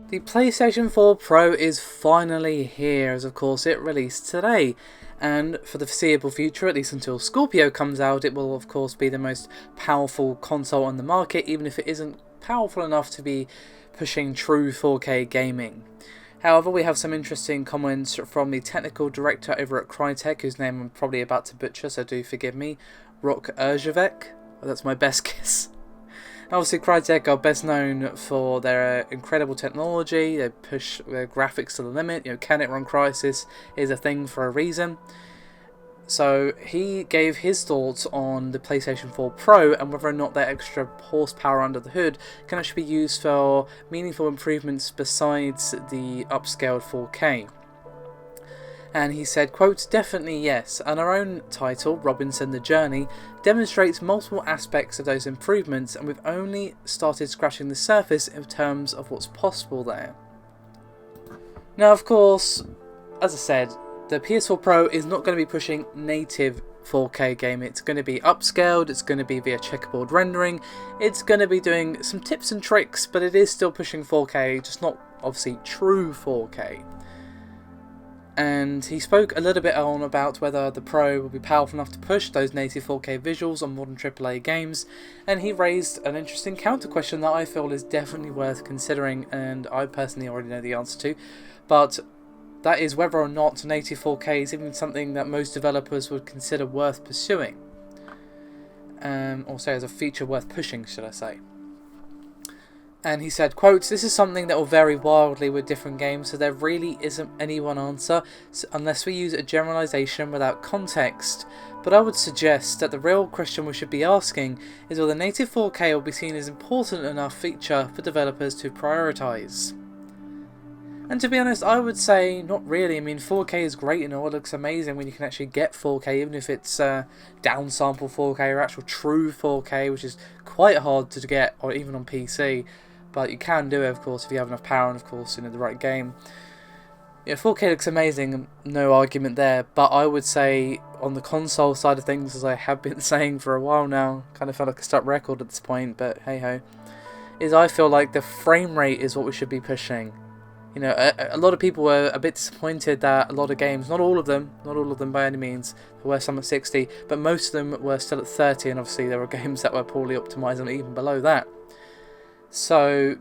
The PlayStation 4 Pro is finally here, as of course it released today. And for the foreseeable future, at least until Scorpio comes out, it will of course be the most powerful console on the market, even if it isn't powerful enough to be pushing true 4K gaming. However, we have some interesting comments from the technical director over at Crytek, whose name I'm probably about to butcher, so do forgive me, Rok Erzhevek. That's my best guess. Obviously, Crytek are best known for their incredible technology. They push their graphics to the limit. Can it run Crysis is a thing for a reason. So he gave his thoughts on the PlayStation 4 Pro and whether or not that extra horsepower under the hood can actually be used for meaningful improvements besides the upscaled 4K. And he said, quote, "Definitely yes, and our own title, Robinson the Journey, demonstrates multiple aspects of those improvements, and we've only started scratching the surface in terms of what's possible there." Now, of course, as I said, the PS4 Pro is not going to be pushing native 4K game. It's going to be upscaled, it's going to be via checkerboard rendering, it's going to be doing some tips and tricks, but it is still pushing 4K, just not obviously true 4K. And he spoke a little bit on about whether the Pro will be powerful enough to push those native 4K visuals on modern AAA games, and he raised an interesting counter question that I feel is definitely worth considering, and I personally already know the answer to, but that is whether or not native 4K is even something that most developers would consider worth pursuing. Or say as a feature worth pushing, should I say. And he said, quote, "This is something that will vary wildly with different games, so there really isn't any one answer unless we use a generalization without context. But I would suggest that the real question we should be asking is whether native 4K will be seen as an important enough feature for developers to prioritise." And to be honest, I would say not really. I mean, 4K is great and all, it looks amazing when you can actually get 4K, even if it's downsample 4K or actual true 4K, which is quite hard to get, or even on PC. But you can do it, of course, if you have enough power and, of course, the right game. 4K looks amazing, no argument there. But I would say, on the console side of things, as I have been saying for a while now, kind of felt like a stuck record at this point, but hey-ho, is I feel like the frame rate is what we should be pushing. A lot of people were a bit disappointed that a lot of games, not all of them by any means, there were some at 60, but most of them were still at 30, and obviously there were games that were poorly optimised and even below that. So,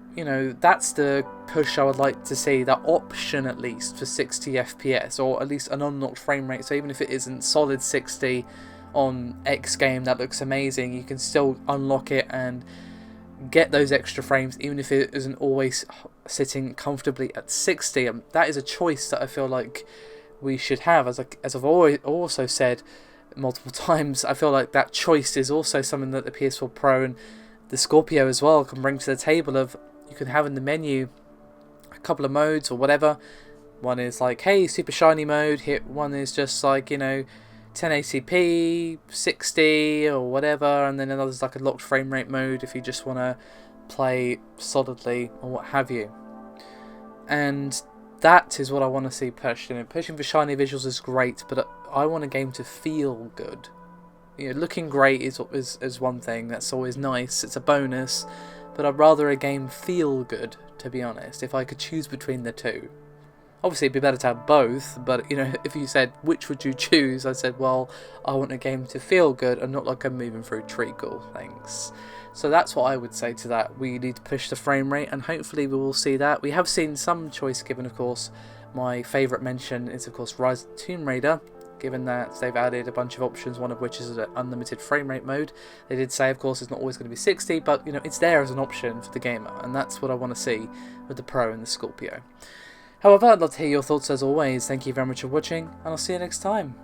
that's the push I would like to see, that option at least for 60 FPS, or at least an unlocked frame rate, so even if it isn't solid 60 on X game that looks amazing, you can still unlock it and get those extra frames, even if it isn't always sitting comfortably at 60. That is a choice that I feel like we should have. As I've always also said multiple times, I feel like that choice is also something that the PS4 Pro and the Scorpio as well can bring to the table. Of you can have in the menu a couple of modes or whatever. One is like, hey, super shiny mode. One is just like 1080p, 60 or whatever, and then another's like a locked frame rate mode if you just want to play solidly or what have you. And that is what I want to see pushed. Pushing for shiny visuals is great, but I want a game to feel good. Looking great is one thing, that's always nice, it's a bonus, but I'd rather a game feel good, to be honest, if I could choose between the two. Obviously, it'd be better to have both, but if you said which would you choose, I said, well, I want a game to feel good and not like I'm moving through treacle things. So that's what I would say to that. We need to push the frame rate, and hopefully we will see that. We have seen some choice given, of course. My favourite mention is, of course, Rise of the Tomb Raider, given that they've added a bunch of options, one of which is an unlimited frame rate mode. They did say, of course, it's not always going to be 60, but it's there as an option for the gamer, and that's what I want to see with the Pro and the Scorpio. However, I'd love to hear your thoughts as always. Thank you very much for watching, and I'll see you next time.